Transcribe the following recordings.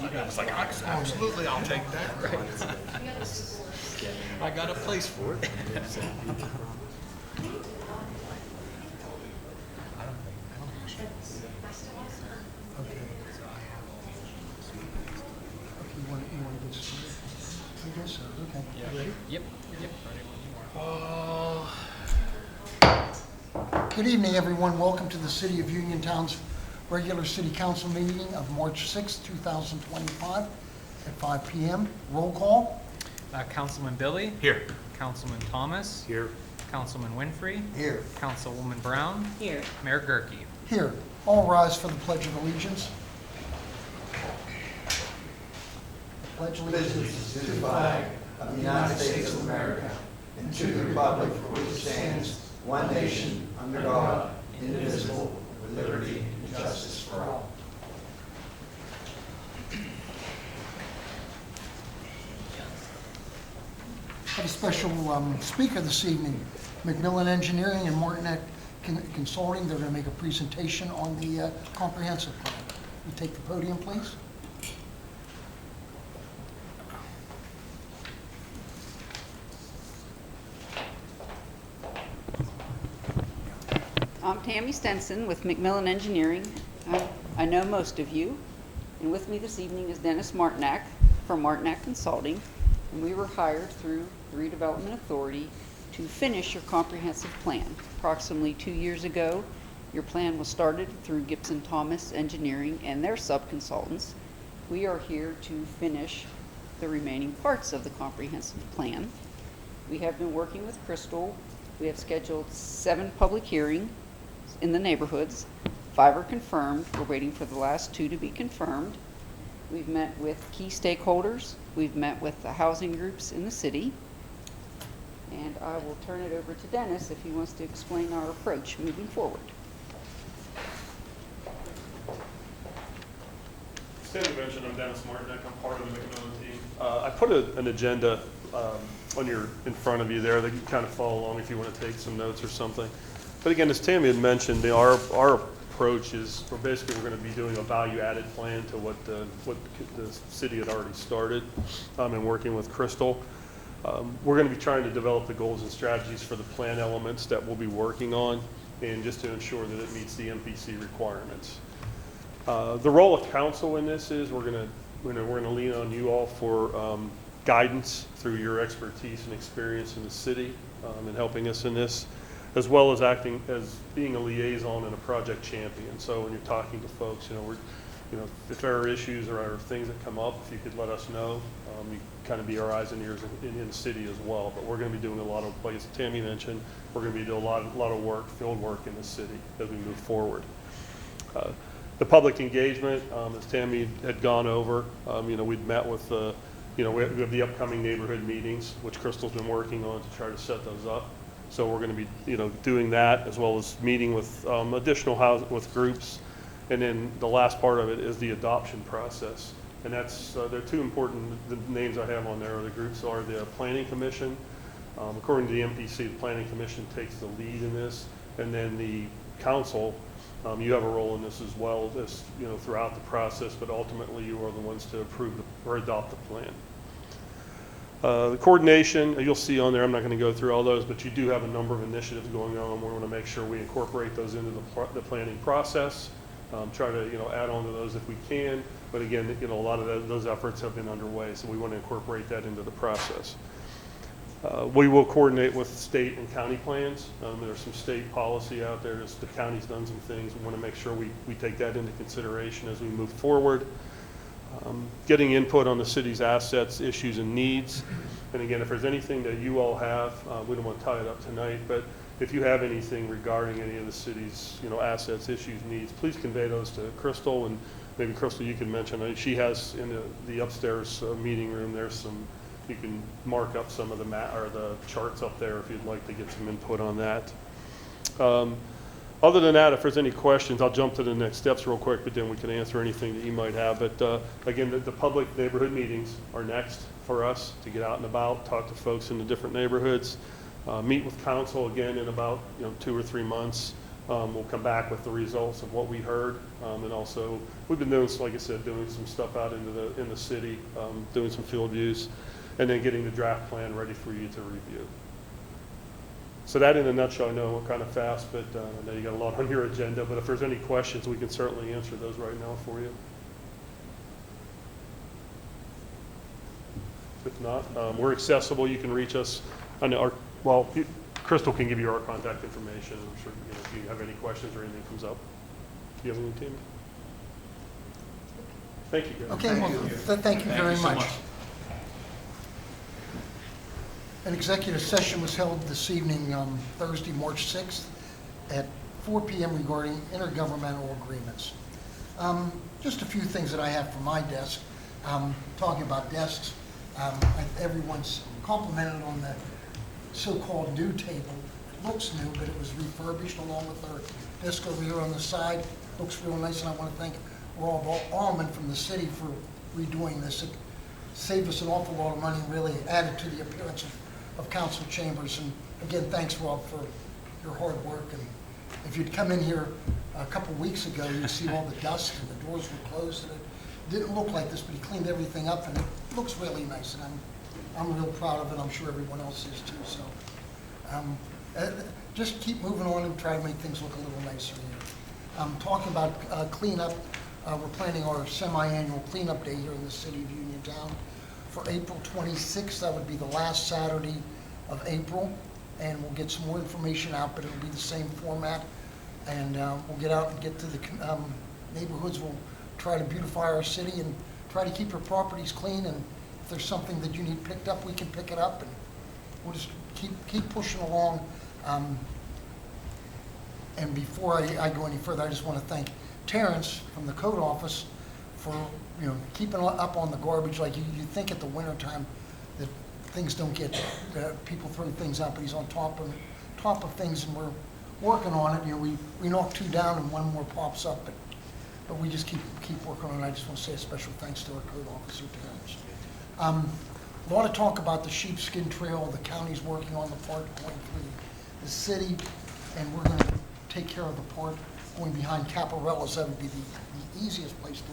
I was like, absolutely, I'll take that. Right. I got a place for it. You want to get started? I guess so. Okay. Yeah. You ready? Yep. Good evening, everyone. Welcome to the City of Uniontown's regular City Council meeting of March 6, 2025 at 5 p.m. Roll call. Councilman Billy. Here. Councilman Thomas. Here. Councilman Winfrey. Here. Councilwoman Brown. Here. Mayor Gerke. Here. All rise for the Pledge of Allegiance. Pledge Allegiance to the flag of the United States of America and to the republic for which it stands, one nation, under God, indivisible, with liberty and justice for all. I have a special speaker this evening, McMillan Engineering and Martinet Consulting. They're going to make a presentation on the comprehensive plan. You take the podium, please. I'm Tammy Stenson with McMillan Engineering. I know most of you. And with me this evening is Dennis Martinak from Martinak Consulting. And we were hired through the Redevelopment Authority to finish your comprehensive plan. Approximately 2 years ago, your plan was started through Gibson Thomas Engineering and their subconsultants. We are here to finish the remaining parts of the comprehensive plan. We have been working with Crystal. We have scheduled 7 public hearings in the neighborhoods. 5 are confirmed. We're waiting for the last 2 to be confirmed. We've met with key stakeholders. We've met with the housing groups in the city. And I will turn it over to Dennis if he wants to explain our approach moving forward. As Tammy mentioned, I'm Dennis Martinek. I'm part of the McMillan team. I put an agenda in front of you there that you kind of follow along if you want to take some notes or something. But again, as Tammy had mentioned, our approach is we're going to be doing a value-added plan to what the city had already started, and working with Crystal. We're going to be trying to develop the goals and strategies for the plan elements that we'll be working on, and just to ensure that it meets the MPC requirements. The role of council in this is we're going to lean on you all for guidance through your expertise and experience in the city, and helping us in this, as well as acting as being a liaison and a project champion. So when you're talking to folks, if there are issues or things that come up, if you could let us know, you kind of be our eyes and ears in the city as well. But we're going to be doing a lot of, like Tammy mentioned, we're going to be doing a lot of work, field work in the city as we move forward. The public engagement, as Tammy had gone over, we'd met with, we have the upcoming neighborhood meetings, which Crystal's been working on to try to set those up. So we're going to be, doing that, as well as meeting with additional with groups. And then the last part of it is the adoption process. And that's, there are 2 important names I have on there. The groups are the Planning Commission. According to the MPC, the Planning Commission takes the lead in this. And then the council, you have a role in this as well as, throughout the process, but ultimately you are the ones to approve or adopt the plan. The coordination, you'll see on there, I'm not going to go through all those, but you do have a number of initiatives going on. We want to make sure we incorporate those into the planning process, try to add on to those if we can. But again, a lot of those efforts have been underway, so we want to incorporate that into the process. We will coordinate with state and county plans. There's some state policy out there. The county's done some things. We want to make sure we take that into consideration as we move forward. Getting input on the city's assets, issues, and needs. And again, if there's anything that you all have, we don't want to tie it up tonight, but if you have anything regarding any of the city's assets, issues, needs, please convey those to Crystal. And maybe Crystal, you can mention, she has in the upstairs meeting room, there's some, you can mark up some of the charts up there if you'd like to get some input on that. Other than that, if there's any questions, I'll jump to the next steps real quick, but then we can answer anything that you might have. But again, the public neighborhood meetings are next for us to get out and about, talk to folks in the different neighborhoods, meet with council again in about 2 or 3 months, We'll come back with the results of what we heard, and also we've been doing, like I said, doing some stuff out in the city, doing some field views, and then getting the draft plan ready for you to review. So that in a nutshell, I know we're kind of fast, but I know you got a lot on your agenda, but if there's any questions, we can certainly answer those right now for you. If not, we're accessible. You can reach us. I know Crystal can give you our contact information. I'm sure if you have any questions or anything comes up. Do you have anything, Tim? Thank you, guys. Okay, well, thank you very much. An executive session was held this evening, Thursday, March 6th, at 4 p.m. regarding intergovernmental agreements. Just a few things that I have from my desk. Talking about desks, everyone's complimented on the so-called new table. It looks new, but it was refurbished along with our desk over here on the side. Looks real nice, and I want to thank Rob Allman from the city for redoing this. It saved us an awful lot of money and really added to the appearance of council chambers. And again, thanks, Rob, for your hard work. And if you'd come in here a couple weeks ago, you'd see all the dust and the doors were closed. And it didn't look like this, but he cleaned everything up, and it looks really nice. And I'm real proud of it. I'm sure everyone else is too. So just keep moving on and try to make things look a little nicer here. Talking about cleanup, we're planning our semi-annual cleanup day here in the city of Uniontown for April 26th. That would be the last Saturday of April, and we'll get some more information out, but it'll be the same format. And we'll get out and get to the neighborhoods. We'll try to beautify our city and try to keep your properties clean. And if there's something that you need picked up, we can pick it up, and we'll just keep pushing along. And before I go any further, I just want to thank Terrence from the code office for keeping up on the garbage. Like you think at the winter time that things don't get people throw things out, but he's on top of things, and we're working on it. We knock 2 down and 1 more pops up, but we just keep working on it. I just want to say a special thanks to our code officer, Terrence. A lot of talk about the sheepskin trail. The county's working on the part going through the city, and we're going to take care of the part going behind Caparella's. That would be the easiest place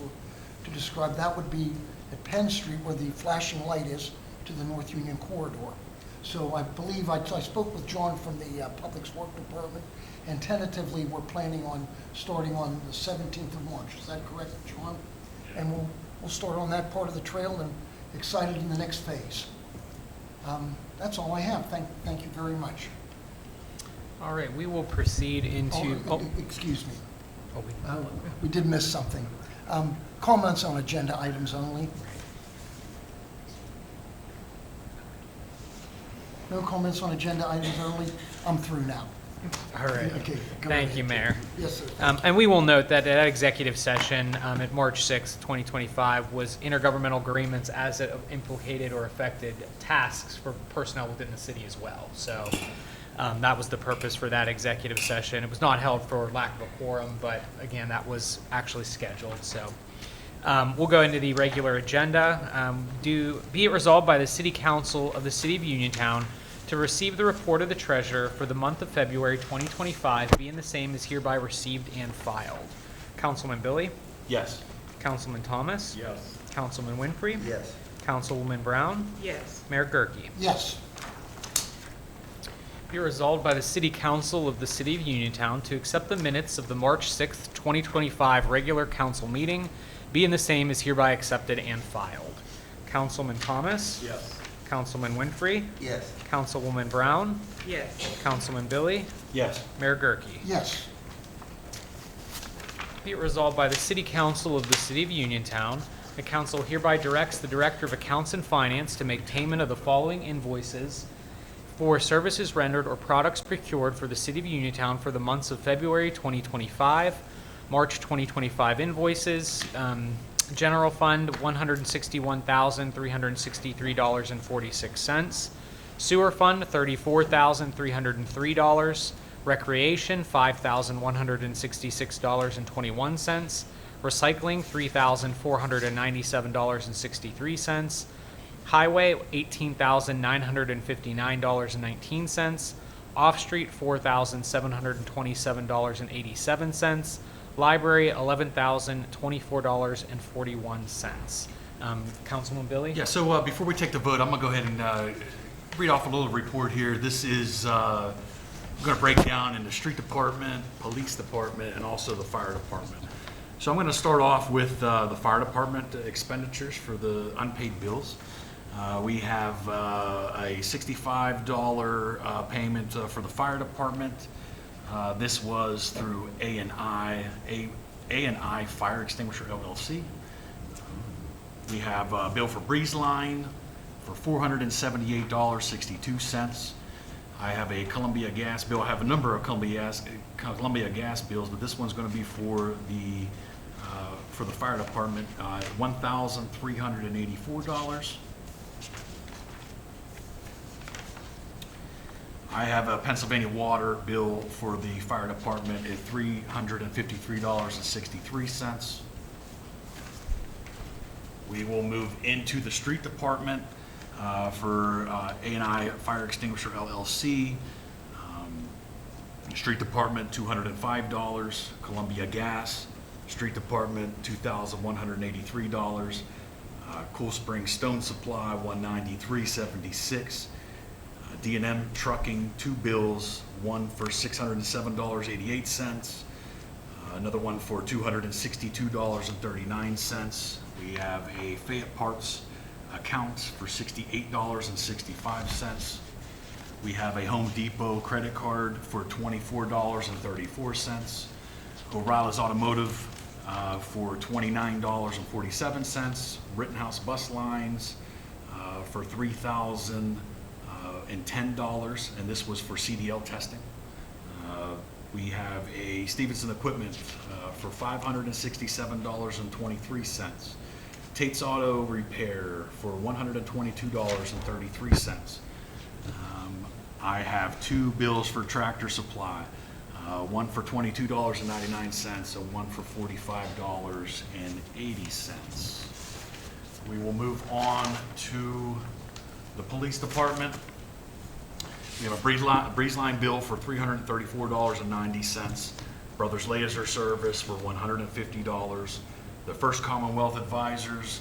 to describe. That would be at Penn Street, where the flashing light is, to the North Union corridor. So I believe I spoke with John from the Public Works Department, and tentatively we're planning on starting on the 17th of March. Is that correct, John? And we'll start on that part of the trail, and excited in the next phase. That's all I have. Thank you very much. All right, we will proceed into. Excuse me. Oh, We did miss something. Comments on agenda items only. No comments on agenda items only. I'm through now. All right. Okay. Thank you, Mayor. Yes, sir. And we will note that at executive session at March 6th, 2025, was intergovernmental agreements as it implicated or affected tasks for personnel within the city as well. So that was the purpose for that executive session. It was not held for lack of a quorum, but again, that was actually scheduled. So we'll go into the regular agenda. Be it resolved by the City Council of the City of Uniontown to receive the report of the treasurer for the month of February 2025, being the same is hereby received and filed. Councilman Billy? Yes. Councilman Thomas? Yes. Councilman Winfrey? Yes. Councilwoman Brown? Yes. Mayor Gurke? Yes. Be resolved by the City Council of the City of Uniontown to accept the minutes of the March 6th, 2025 regular council meeting, being the same is hereby accepted and filed. Councilman Thomas? Yes. Councilman Winfrey? Yes. Councilwoman Brown? Yes. Councilman Billy? Yes. Mayor Gurke? Yes. Be it resolved by the City Council of the City of Uniontown, the council hereby directs the Director of Accounts and Finance to make payment of the following invoices for services rendered or products procured for the City of Uniontown for the months of February 2025, March 2025 invoices, General Fund, $161,363.46. Sewer Fund, $34,303. Recreation, $5,166.21. Recycling, $3,497.63. Highway, $18,959.19. Off-street, $4,727.87. Library, $11,024.41. Councilman Billy? Yeah, so before we take the vote, I'm going to go ahead and read off a little report here. This is going to break down into street department, police department, and also the fire department. So I'm going to start off with the fire department expenditures for the unpaid bills. We have a $65 payment for the fire department. This was through A&I Fire Extinguisher LLC. We have a bill for Breeze Line for $478.62. I have a Columbia Gas bill. I have a number of Columbia Gas bills, but this one's going to be for the fire department, $1,384. I have a Pennsylvania Water bill for the fire department at $353.63. We will move into the street department for A&I Fire Extinguisher LLC. Street department, $205. Columbia Gas. Street department, $2,183. Cool Springs Stone Supply, $193.76. D&M Trucking, 2 bills, one for $607.88, another one for $262.39. We have a Fayette Parts account for $68.65. We have a Home Depot credit card for $24.34. O'Reilly's Automotive for $29.47. Rittenhouse Bus Lines for $3,010, and this was for CDL testing. We have a Stevenson Equipment for $567.23. Tate's Auto Repair for $122.33. I have 2 bills for Tractor Supply, one for $22.99 and one for $45.80. We will move on to the police department. We have a Breeze Line bill for $334.90. Brothers Laser Service for $150. The First Commonwealth Advisors,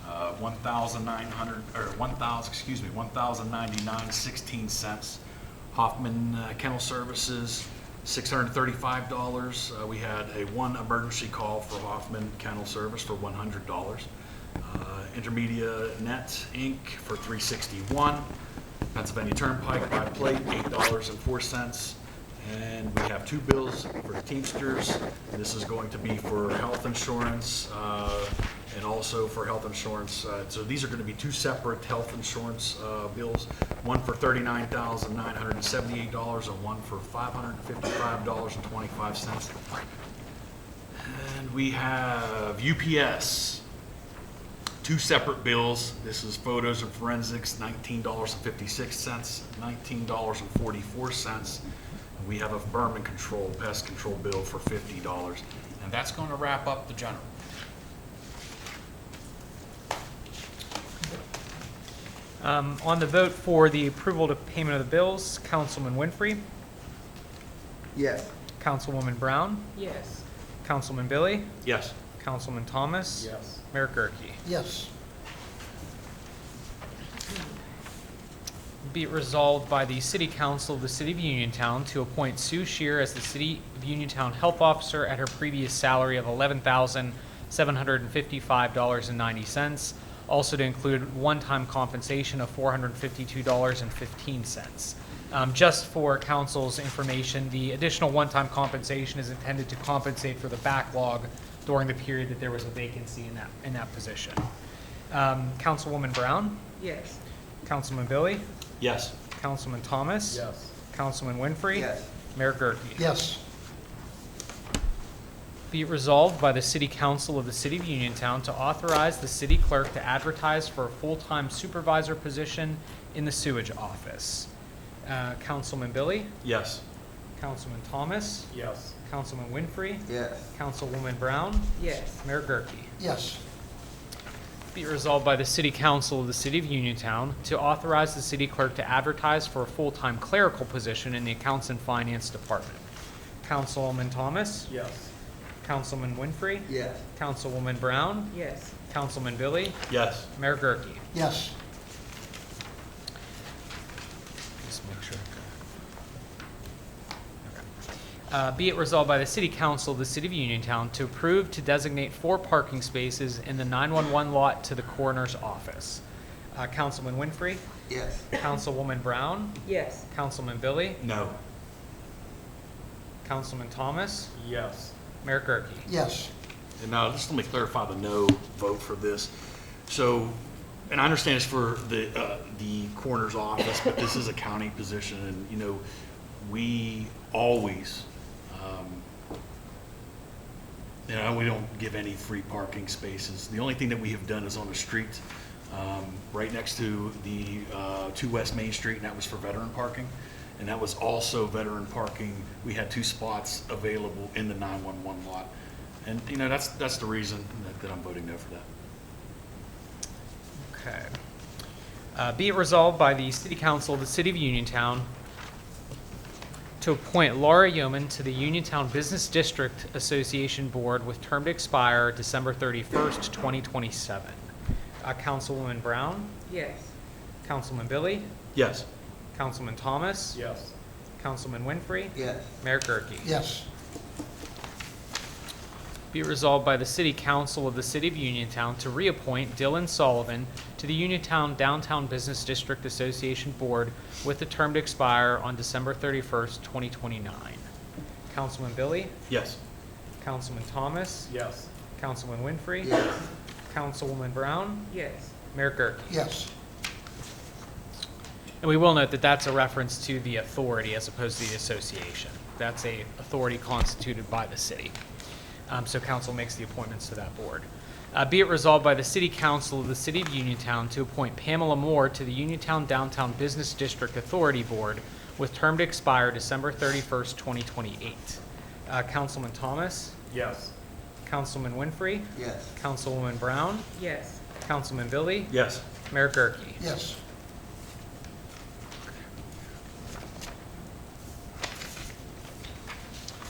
$1,099.16. Hoffman Kennel Services, $635. We had one emergency call for Hoffman Kennel Service for $100. Intermedia Net Inc. for $361. Pennsylvania Turnpike by plate, $8.04. And we have 2 bills for the Teamsters. This is going to be for health insurance and also for health insurance. So these are going to be 2 separate health insurance bills, one for $39,978 and one for $555.25. And we have UPS. 2 separate bills. This is photos and forensics, $19.56, $19.44. We have a vermin control, pest control bill for $50. And that's going to wrap up the general. On the vote for the approval to payment of the bills, Councilman Winfrey, Yes. Councilwoman Brown, Yes. Councilman Billy, Yes. Councilman Thomas, Yes. Mayor Gurke. Yes. Be it resolved by the City Council of the City of Uniontown to appoint Sue Shear as the City of Uniontown Health Officer at her previous salary of $11,755.90, also to include one-time compensation of $452.15. Just for council's information, the additional one-time compensation is intended to compensate for the backlog during the period that there was a vacancy in that position. Councilwoman Brown, Yes. Councilman Billy, Yes. Councilman Thomas, Yes. Councilman Winfrey, Yes. Mayor Gurke. Yes. Be it resolved by the City Council of the City of Uniontown to authorize the city clerk to advertise for a full-time supervisor position in the sewage office. Councilman Billy, Yes. Councilman Thomas, Yes. Councilman Winfrey, Yes. Councilwoman Brown, Yes. Mayor Gurke. Yes. Be it resolved by the City Council of the City of Uniontown to authorize the city clerk to advertise for a full-time clerical position in the Accounts and Finance Department. Councilman Thomas? Yes. Councilman Winfrey? Yes. Councilwoman Brown? Yes. Councilman Billy? Yes. Mayor Gurke? Yes. Just make sure. Be it resolved by the City Council of the City of Uniontown to approve to designate 4 parking spaces in the 911 lot to the coroner's office. Councilman Winfrey? Yes. Councilwoman Brown? Yes. Councilman Billy? No. Councilman Thomas? Yes. Mayor Gurke? Yes. And now, just let me clarify the no vote for this. So, and I understand it's for the coroner's office, but this is a county position, and, you know, we always, we don't give any free parking spaces. The only thing that we have done is on the street, right next to the 2 West Main Street, and that was for veteran parking. And that was also veteran parking. We had 2 spots available in the 911 lot. And, you know, that's the reason that I'm voting no for that. Okay. Be it resolved by the City Council of the City of Uniontown to appoint Laura Yeoman to the Uniontown Business District Association Board with term to expire December 31st, 2027. Councilwoman Brown? Yes. Councilman Billy? Yes. Councilman Thomas? Yes. Councilman Winfrey? Yes. Mayor Gurke? Yes. Be it resolved by the City Council of the City of Uniontown to reappoint Dylan Sullivan to the Uniontown Downtown Business District Association Board with the term to expire on December 31st, 2029. Councilman Billy? Yes. Councilman Thomas? Yes. Councilman Winfrey? Yes. Councilwoman Brown? Yes. Mayor Gurke? Yes. And we will note that that's a reference to the authority as opposed to the association. That's a authority constituted by the city. So council makes the appointments to that board. Be it resolved by the City Council of the City of Uniontown to appoint Pamela Moore to the Uniontown Downtown Business District Authority Board with term to expire December 31st, 2028. Councilman Thomas? Yes. Councilman Winfrey? Yes. Councilwoman Brown? Yes. Councilman Billy? Yes. Mayor Gurke? Yes.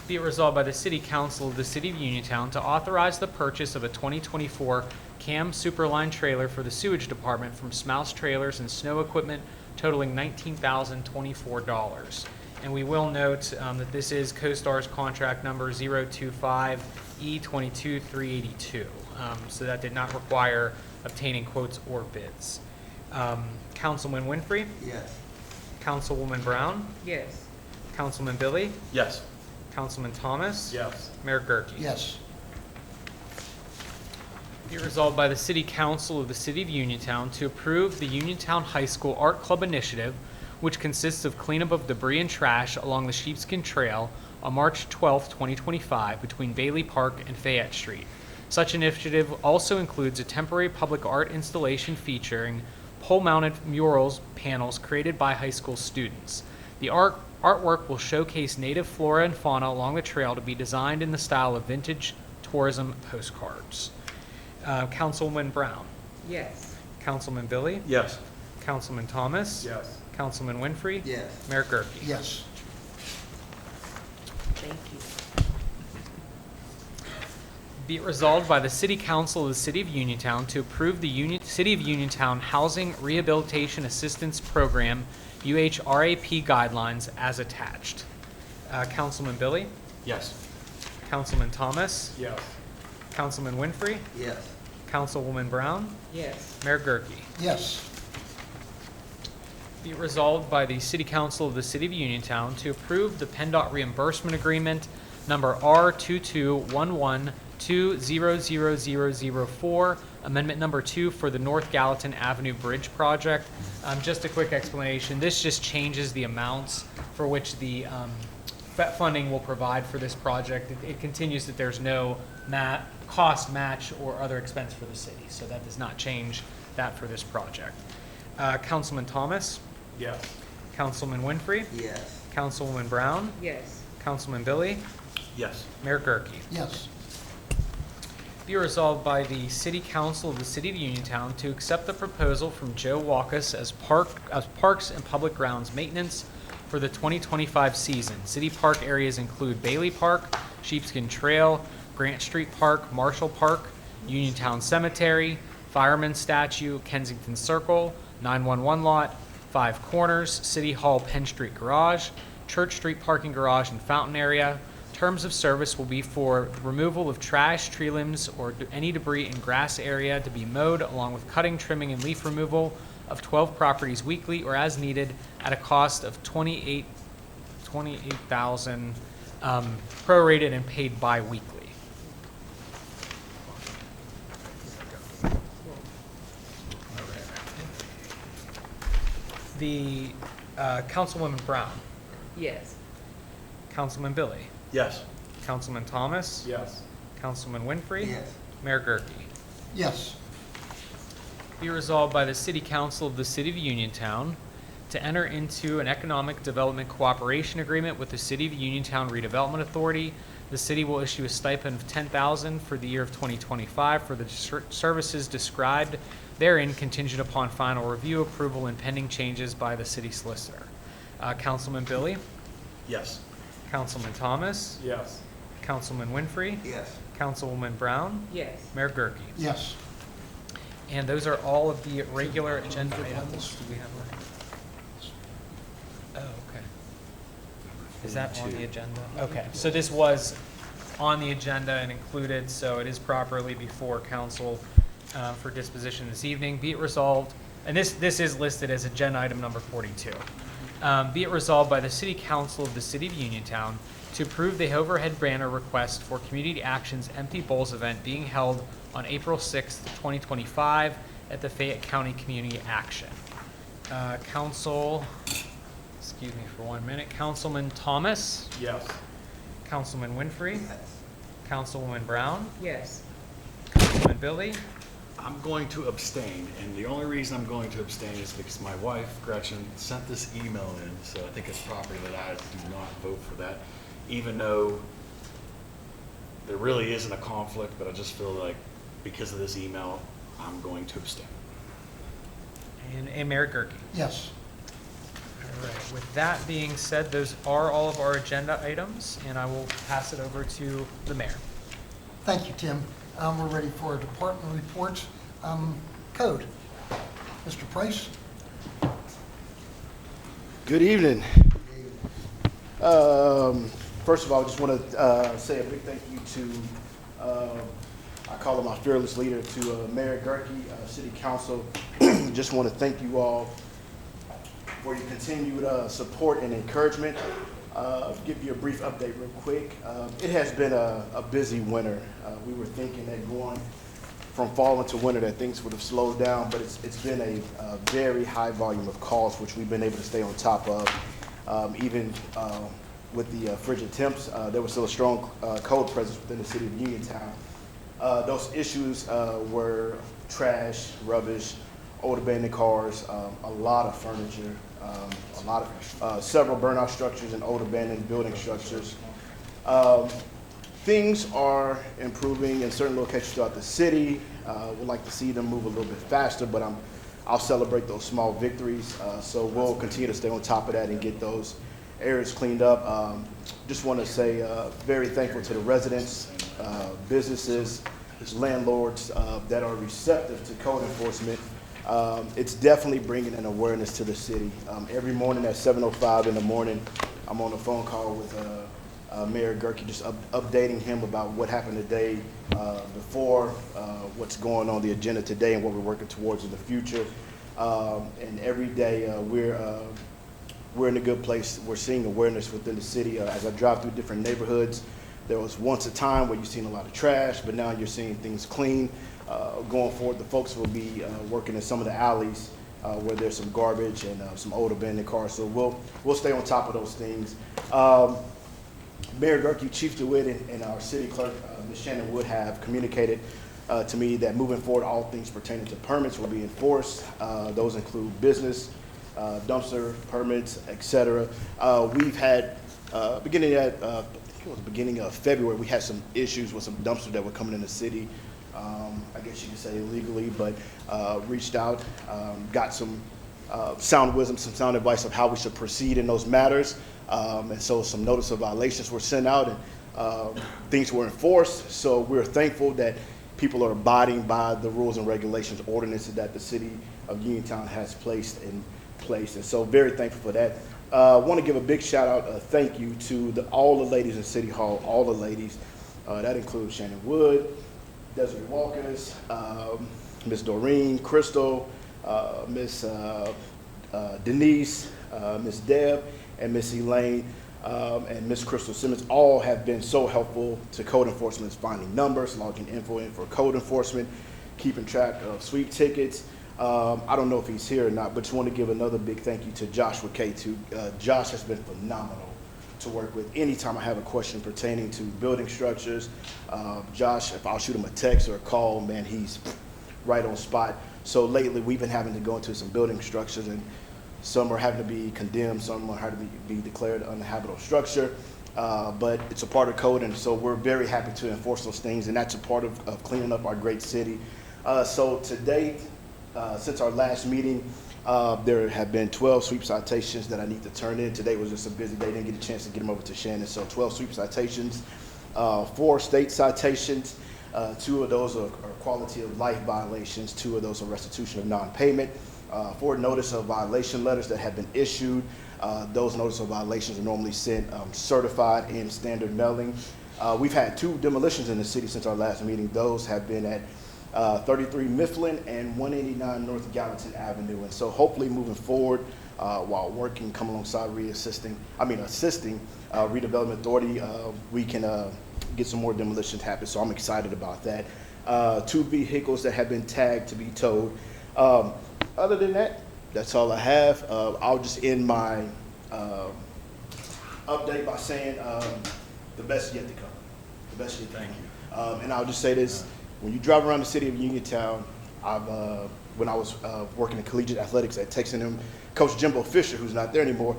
Be it resolved by the City Council of the City of Uniontown to authorize the purchase of a 2024 CAM Superline trailer for the sewage department from Smouse Trailers and Snow Equipment totaling $19,024. And we will note that this is CoStar's contract number 025E22382. So that did not require obtaining quotes or bids. Councilman Winfrey? Yes. Councilwoman Brown? Yes. Councilman Billy? Yes. Councilman Thomas? Yes. Mayor Gurke? Yes. Be resolved by the City Council of the City of Uniontown to approve the Uniontown High School Art Club initiative, which consists of cleanup of debris and trash along the Sheepskin Trail on March 12, 2025, between Bailey Park and Fayette Street. Such initiative also includes a temporary public art installation featuring pole-mounted murals panels created by high school students. The artwork will showcase native flora and fauna along the trail to be designed in the style of vintage tourism postcards. Councilwoman Brown? Yes. Councilman Billy? Yes. Councilman Thomas? Yes. Councilman Winfrey? Yes. Mayor Gurke? Yes. Thank you. Be it resolved by the City Council of the City of Uniontown to approve the City of Uniontown Housing Rehabilitation Assistance Program UHRAP guidelines as attached. Councilman Billy? Yes. Councilman Thomas? Yes. Councilman Winfrey? Yes. Councilwoman Brown? Yes. Mayor Gurke? Yes. Be it resolved by the City Council of the City of Uniontown to approve the PennDOT reimbursement agreement number R22112000004, amendment number 2 for the North Gallatin Avenue Bridge project. Just a quick explanation. This just changes the amounts for which the funding will provide for this project. It continues that there's no cost match or other expense for the city, so that does not change that for this project. Councilman Thomas? Yes. Councilman Winfrey? Yes. Councilwoman Brown? Yes. Councilman Billy? Yes. Mayor Gurke? Yes. Be resolved by the City Council of the City of Uniontown to accept the proposal from Joe Walkus as Parks and Public Grounds Maintenance for the 2025 season. City park areas include Bailey Park, Sheepskin Trail, Grant Street Park, Marshall Park, Uniontown Cemetery, Fireman's Statue, Kensington Circle, 911 Lot, Five Corners, City Hall Penn Street Garage, Church Street Parking Garage and Fountain Area. Terms of service will be for removal of trash, tree limbs, or any debris in grass area to be mowed, along with cutting, trimming, and leaf removal of 12 properties weekly or as needed at a cost of $28,000 prorated and paid bi-weekly. The Councilwoman Brown, Yes. Councilman Billy, Yes. Councilman Thomas, Yes. Councilman Winfrey, Yes. Mayor Gurke. Yes. Be resolved by the City Council of the City of Uniontown to enter into an economic development cooperation agreement with the City of Uniontown Redevelopment Authority. The city will issue a stipend of $10,000 for the year of 2025 for the services described therein, contingent upon final review, approval, and pending changes by the city solicitor. Councilman Billy, Yes. Councilman Thomas, Yes. Councilman Winfrey, Yes. Councilwoman Brown, Yes. Mayor Gurke. Yes. And those are all of the regular agenda items. Do we have one? Oh, okay. Is that on the agenda? Okay, so this was on the agenda and included, so it is properly before council for disposition this evening. Be it resolved, and this is listed as agenda item number 42. Be it resolved by the City Council of the City of Uniontown to approve the overhead banner request for Community Action's Empty Bowls event being held on April 6th, 2025 at the Fayette County Community Action. Excuse me for 1 minute. Councilman Thomas, Yes. Councilman Winfrey, Councilwoman Brown, Yes. Councilman Billy, I'm going to abstain, and the only reason I'm going to abstain is because my wife, Gretchen, sent this email in, so I think it's proper that I do not vote for that, even though there really isn't a conflict, but I just feel like because of this email, I'm going to abstain. and Mayor Gurke. Yes. All right, with that being said, those are all of our agenda items, and I will pass it over to the mayor. Thank you, Tim. We're ready for our department reports. Code. Mr. Price? Good evening. First of all, I just want to say a big thank you to, I call him my fearless leader, to Mayor Gurke, City Council. Just want to thank you all for your continued support and encouragement. Give you a brief update real quick. It has been a busy winter. We were thinking that going from fall into winter that things would have slowed down, but it's been a very high volume of calls, which we've been able to stay on top of. Even with the frigid temps, there was still a strong code presence within the City of Uniontown. Those issues were trash, rubbish, old abandoned cars, a lot of furniture, several burnout structures and old abandoned building structures. Things are improving in certain locations throughout the city. We'd like to see them move a little bit faster, but I'll celebrate those small victories. So we'll continue to stay on top of that and get those areas cleaned up. Just want to say very thankful to the residents, businesses, landlords that are receptive to code enforcement. It's definitely bringing an awareness to the city. Every morning at 7:05 in the morning, I'm on a phone call with Mayor Gurke, just updating him about what happened today before, what's going on the agenda today, and what we're working towards in the future. And every day we're in a good place. We're seeing awareness within the city. As I drive through different neighborhoods, there was once a time where you've seen a lot of trash, but now you're seeing things clean. Going forward, the folks will be working in some of the alleys where there's some garbage and some old abandoned cars. So we'll stay on top of those things. Mayor Gurke, Chief DeWitt, and our city clerk, Ms. Shannon Wood, have communicated to me that moving forward, all things pertaining to permits will be enforced. Those include business, dumpster permits, etc. We've had beginning of February, we had some issues with some dumpsters that were coming in the city. I guess you could say illegally, but reached out, got some sound wisdom, some sound advice of how we should proceed in those matters. And so some notice of violations were sent out and things were enforced. So we're thankful that people are abiding by the rules and regulations, ordinances that the city of Uniontown has placed in place. And so very thankful for that. I want to give a big shout out, thank you to all the ladies in City Hall, all the ladies. That includes Shannon Wood, Desiree Walkers, Miss Doreen, Crystal, Miss Denise, Miss Deb, and Miss Elaine, and Miss Crystal Simmons. All have been so helpful to code enforcement, finding numbers, logging info in for code enforcement, keeping track of sweep tickets. I don't know if he's here or not, but just want to give another big thank you to Joshua K2. Josh has been phenomenal to work with. Anytime I have a question pertaining to building structures, Josh, if I'll shoot him a text or a call, man, he's right on spot. So lately we've been having to go into some building structures, and some are having to be condemned, some are having to be declared uninhabitable structure, but it's a part of code, and so we're very happy to enforce those things, and that's a part of cleaning up our great city. So to date, since our last meeting, there have been 12 sweep citations that I need to turn in. Today was just a busy day, didn't get a chance to get them over to Shannon. So 12 sweep citations, 4 state citations, 2 of those are quality of life violations, 2 of those are restitution of non-payment, 4 notice of violation letters that have been issued. Those notice of violations are normally sent certified in standard mailing. We've had 2 demolitions in the city since our last meeting. Those have been at 33 Mifflin and 189 North Gallatin Avenue. And so hopefully moving forward, while working, come alongside assisting Redevelopment Authority, we can get some more demolitions happen. So I'm excited about that. 2 vehicles that have been tagged to be towed. Other than that, that's all I have. I'll just end my update by saying the best is yet to come. The best is yet to come. Thank you. And I'll just say this. When you drive around the city of Uniontown, when I was working in collegiate athletics at Texas A&M, Coach Jimbo Fisher, who's not there anymore,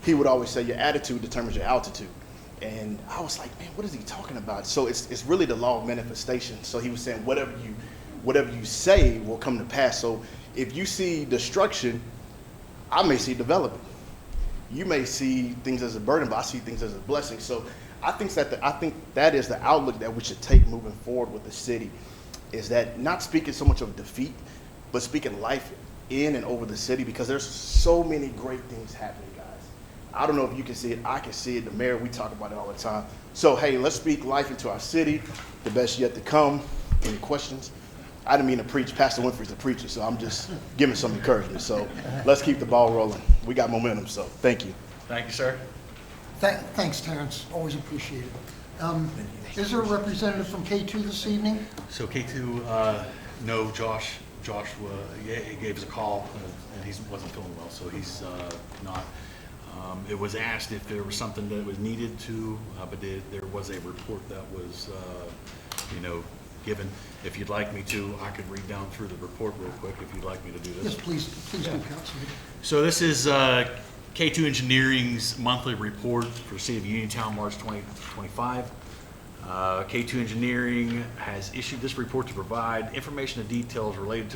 he would always say your attitude determines your altitude. And I was like, man, what is he talking about? So it's really the law of manifestation. So he was saying whatever you say will come to pass. So if you see destruction, I may see development. You may see things as a burden, but I see things as a blessing. So I think that is the outlook that we should take moving forward with the city, is that not speaking so much of defeat, but speaking life in and over the city, because there's so many great things happening, guys. I don't know if you can see it. I can see it. The mayor, we talk about it all the time. So, hey, let's speak life into our city. The best yet to come. Any questions? I didn't mean to preach. Pastor Winfrey's a preacher, so I'm just giving some encouragement. So let's keep the ball rolling. We got momentum, so thank you. Thank you, sir. Thanks, Terrence. Always appreciate it. Is there a representative from K2 this evening? So K2, no, Joshua, he gave us a call, and he wasn't feeling well, so he's not. It was asked if there was something that was needed to, but there was a report that was, given. If you'd like me to, I could read down through the report real quick if you'd like me to do this. Yes, please do, Councilman. So this is K2 Engineering's monthly report for the City of Uniontown, March 2025. K2 Engineering has issued this report to provide information and details related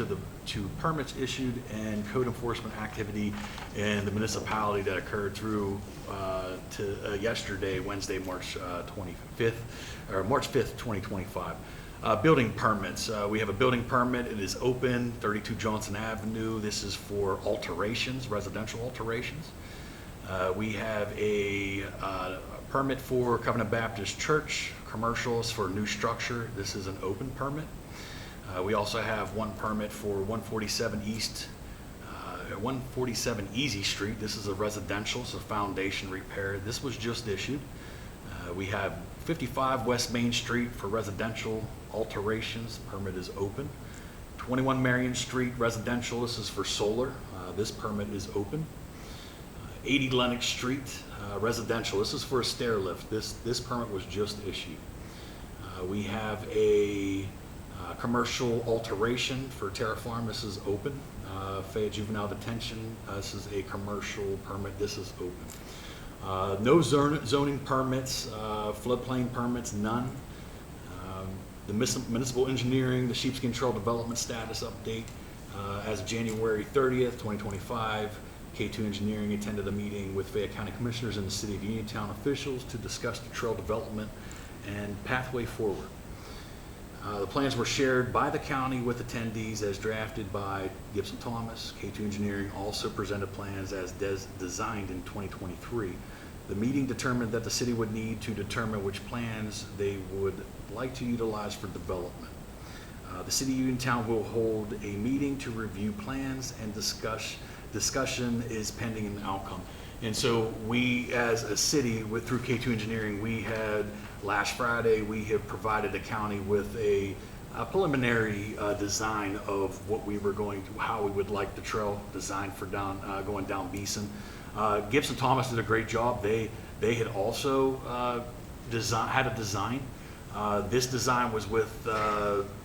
to permits issued and code enforcement activity in the municipality that occurred through to yesterday, Wednesday, March 5th, 2025. Building permits. We have a building permit. It is open, 32 Johnson Avenue. This is for alterations, residential alterations. We have a permit for Covenant Baptist Church, commercials for new structure. This is an open permit. We also have one permit for 147 Easy Street. This is a residential, so foundation repair. This was just issued. We have 55 West Main Street for residential alterations. Permit is open. 21 Marion Street residential. This is for solar. This permit is open. 80 Lenox Street residential. This is for a stair lift. This permit was just issued. We have a commercial alteration for Terra Farm. This is open. Fayette Juvenile Detention. This is a commercial permit. This is open. No zoning permits, floodplain permits, none. the municipal engineering, the sheepskin trail development status update. As of January 30th, 2025, K2 Engineering attended a meeting with Fayette County Commissioners and the City of Uniontown officials to discuss the trail development and pathway forward. The plans were shared by the county with attendees as drafted by Gibson Thomas. K2 Engineering also presented plans as designed in 2023. The meeting determined that the city would need to determine which plans they would like to utilize for development. The City of Uniontown will hold a meeting to review plans, and discussion is pending an outcome. And so we, as a city, through K2 Engineering, we had last Friday, we have provided the county with a preliminary design of what we were going to, how we would like the trail designed for going down Beeson. Gibson Thomas did a great job. They had also had a design. This design was with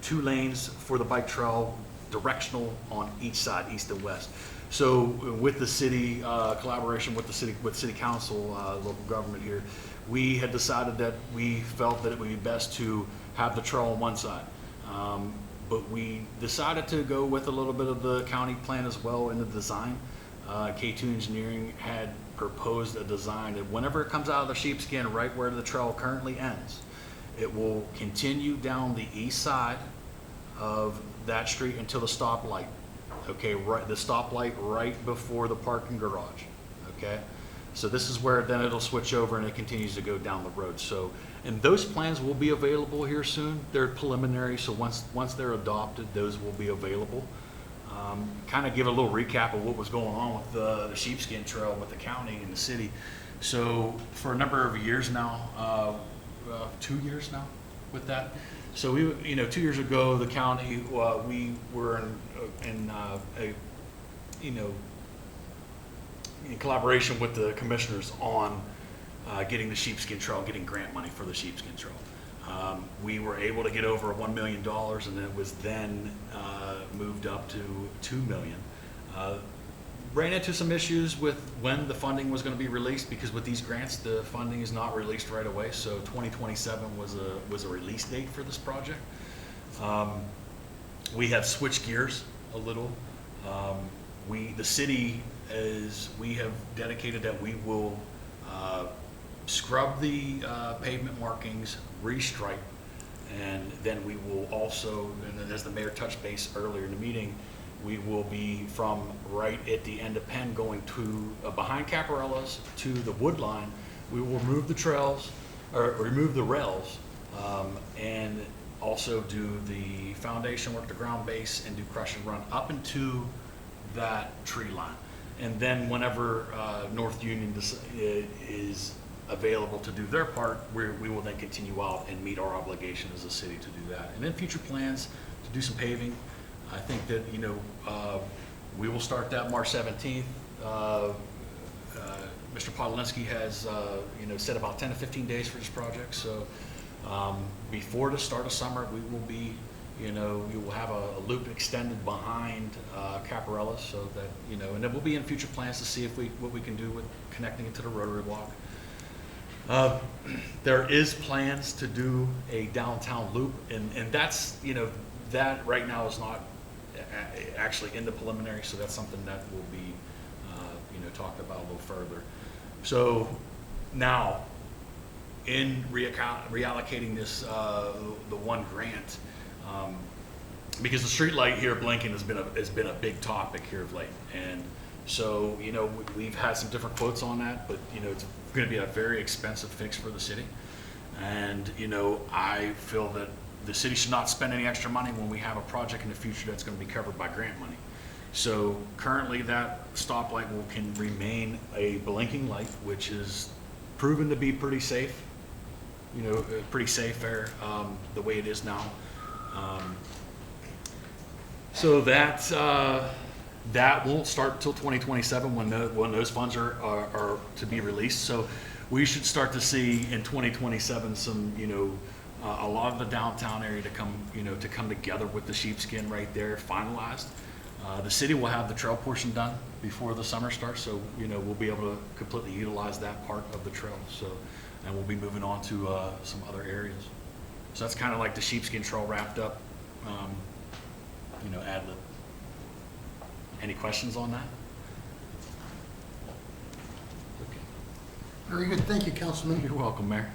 2 lanes for the bike trail, directional on each side, east and west. So with the city, collaboration with the city council, local government here, we had decided that we felt that it would be best to have the trail on one side. But we decided to go with a little bit of the county plan as well in the design. K2 Engineering had proposed a design that whenever it comes out of the sheepskin, right where the trail currently ends, it will continue down the east side of that street until the stoplight. Okay, right, the stoplight right before the parking garage. Okay, so this is where then it'll switch over and it continues to go down the road. So, and those plans will be available here soon. They're preliminary, so once they're adopted, those will be available. Kind of give a little recap of what was going on with the sheepskin trail with the county and the city. So for a number of years now, 2 years now with that. So we, 2 years ago, the county, we were in collaboration with the commissioners on getting the sheepskin trail, getting grant money for the sheepskin trail. We were able to get over $1 million, and it was then moved up to $2 million. Ran into some issues with when the funding was going to be released, because with these grants, the funding is not released right away. So 2027 was a release date for this project. We have switched gears a little. The city we have dedicated that we will scrub the pavement markings, restripe, and then we will also, and then as the mayor touched base earlier in the meeting, we will be from right at the end of Penn going to behind Caparella's to the wood line. We will remove the trails, or remove the rails, and also do the foundation work, the ground base, and do crush and run up into that tree line. And then whenever North Union is available to do their part, we will then continue out and meet our obligation as a city to do that. And then future plans to do some paving. I think that, we will start that March 17th. Mr. Podolinsky has, said about 10 to 15 days for this project. So before the start of summer, we will be, you will have a loop extended behind Caparella's, so that, and then we'll be in future plans to see what we can do with connecting it to the Rotary Walk. There is plans to do a downtown loop, and that's, that right now is not actually in the preliminary, so that's something that will be, talked about a little further. So now, in reallocating this, the one grant, because the street light here blinking has been a big topic here of late, and so we've had some different quotes on that, but it's going to be a very expensive fix for the city, and I feel that the city should not spend any extra money when we have a project in the future that's going to be covered by grant money. So currently that stoplight can remain a blinking light, which is proven to be pretty safe, pretty safe there, the way it is now. So that won't start until 2027 when those funds are to be released. So we should start to see in 2027 some, a lot of the downtown area to come together with the sheepskin right there finalized. The city will have the trail portion done before the summer starts, so we'll be able to completely utilize that part of the trail. So, and we'll be moving on to some other areas. So that's kind of like the sheepskin trail wrapped up, ad lib. Any questions on that? Okay. Very good, thank you, Councilman. You're welcome, Mayor.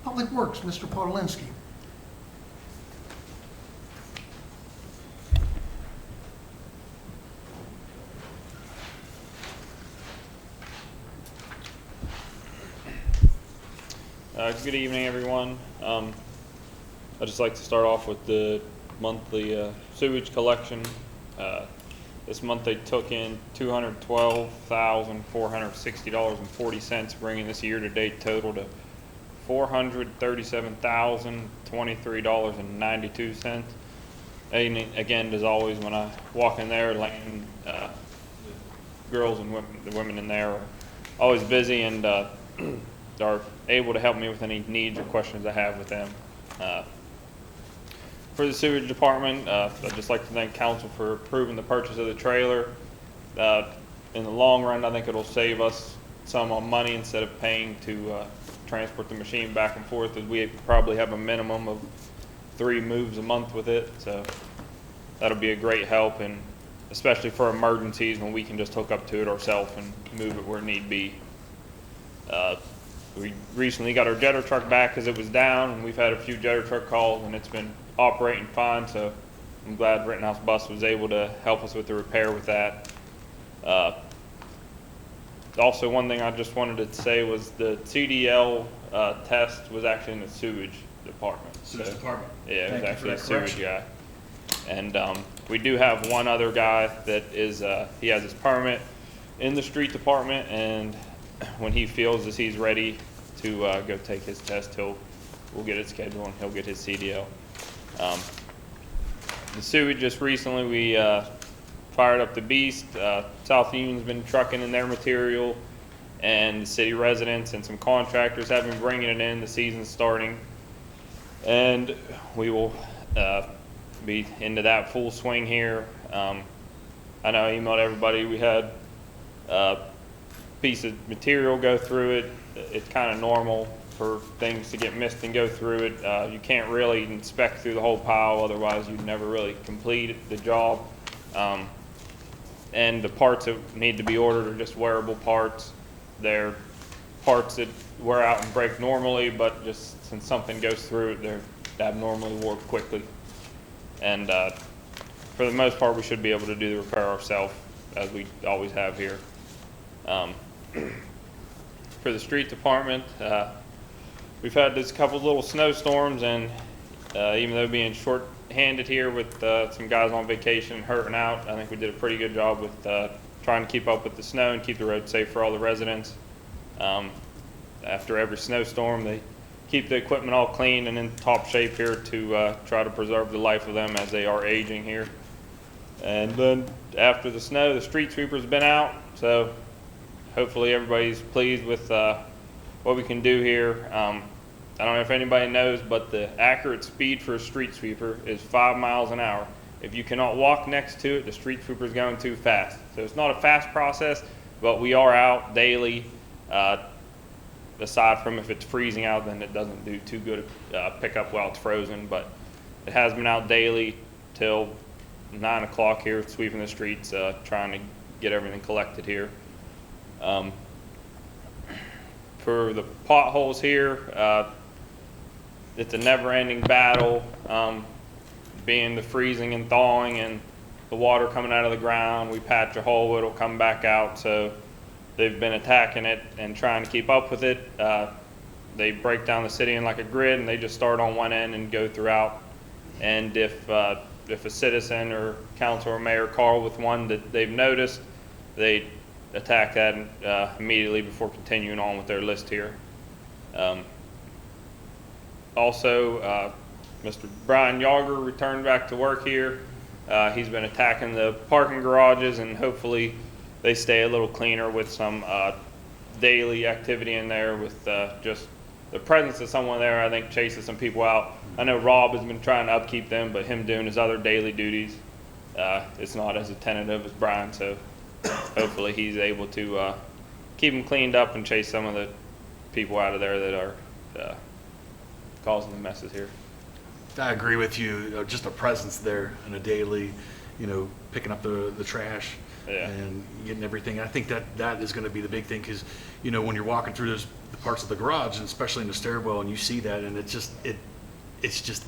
Public Works, Mr. Podolinsky. Good evening, everyone. I'd just like to start off with the monthly sewage collection. This month they took in $212,460.40, bringing this year-to-date total to $437,023.92. And again, as always, when I walk in there, Lane, the girls and the women in there are always busy and are able to help me with any needs or questions I have with them. For the sewage department, I'd just like to thank council for approving the purchase of the trailer. In the long run, I think it'll save us some on money instead of paying to transport the machine back and forth, as we probably have a minimum of 3 moves a month with it. So that'll be a great help, and especially for emergencies when we can just hook up to it ourselves and move it where need be. We recently got our jetter truck back because it was down, and we've had a few jetter truck calls, and it's been operating fine. So I'm glad Rittenhouse Bus was able to help us with the repair with that. Also, one thing I just wanted to say was the CDL test was actually in the sewage department. Sewage department. Yeah, it was Thank you actually a for that sewage correction. guy. And we do have one other guy that is, he has his permit in the street department, and when he feels as he's ready to go take his test, we'll get it scheduled and he'll get his CDL. The sewage, just recently we fired up the beast. South Union's been trucking in their material, and the city residents and some contractors have been bringing it in. The season's starting, and we will be into that full swing here. I know I emailed everybody. We had a piece of material go through it. It's kind of normal for things to get missed and go through it. You can't really inspect through the whole pile, otherwise you'd never really complete the job. And the parts that need to be ordered are just wearable parts. They're parts that wear out and break normally, but just since something goes through it, they're abnormally wore quickly. And for the most part, we should be able to do the repair ourselves, as we always have here. For the street department, we've had this couple little snowstorms, and even though being short-handed here with some guys on vacation hurting out, I think we did a pretty good job with trying to keep up with the snow and keep the road safe for all the residents. After every snowstorm, they keep the equipment all clean and in top shape here to try to preserve the life of them as they are aging here. And then after the snow, the street sweeper's been out, so hopefully everybody's pleased with what we can do here. I don't know if anybody knows, but the accurate speed for a street sweeper is 5 miles an hour. If you cannot walk next to it, the street sweeper is going too fast. So it's not a fast process, but we are out daily. Aside from if it's freezing out, then it doesn't do too good pickup while it's frozen. But it has been out daily till 9 o'clock here, sweeping the streets, trying to get everything collected here. For the potholes here, it's a never-ending battle, being the freezing and thawing and the water coming out of the ground. We patch a hole, it'll come back out. So they've been attacking it and trying to keep up with it. They break down the city in like a grid, and they just start on one end and go throughout. And if a citizen or council or mayor call with one that they've noticed, they attack that immediately before continuing on with their list here. Also, Mr. Brian Yager returned back to work here. He's been attacking the parking garages, and hopefully they stay a little cleaner with some daily activity in there with just the presence of someone there. I think chases some people out. I know Rob has been trying to upkeep them, but him doing his other daily duties, it's not as attentive as Brian, so hopefully he's able to keep them cleaned up and chase some of the people out of there that are causing the messes here. I agree with you. Just a presence there on a daily, picking up the trash Yeah. and getting everything. I think that is going to be the big thing because, when you're walking through the parts of the garage, and especially in the stairwell, and you see that, and it just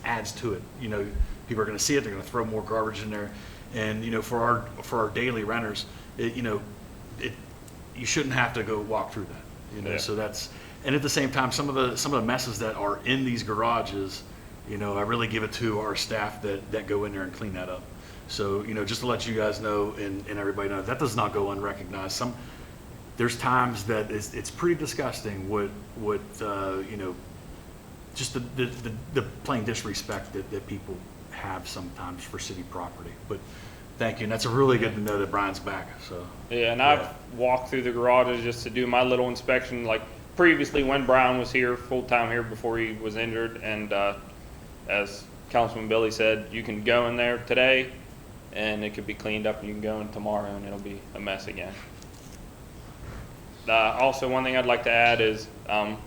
adds to it. People are going to see it. They're going to throw more garbage in there, and for our daily renters, you shouldn't have to go walk through that. Yeah. So that's, and at the same time, some of the messes that are in these garages. I really give it to our staff that go in there and clean that up. So, just to let you guys know and everybody know, that does not go unrecognized. There's times that it's pretty disgusting what just the plain disrespect that people have sometimes for city property. But thank you, and that's really good to know that Brian's back, so. Yeah, and I've walked through the garages just to do my little inspection, like previously when Brian was here, full-time here before he was injured, and as Councilman Billy said, you can go in there today and it could be cleaned up, and you can go in tomorrow and it'll be a mess again. Also, one thing I'd like to add is, I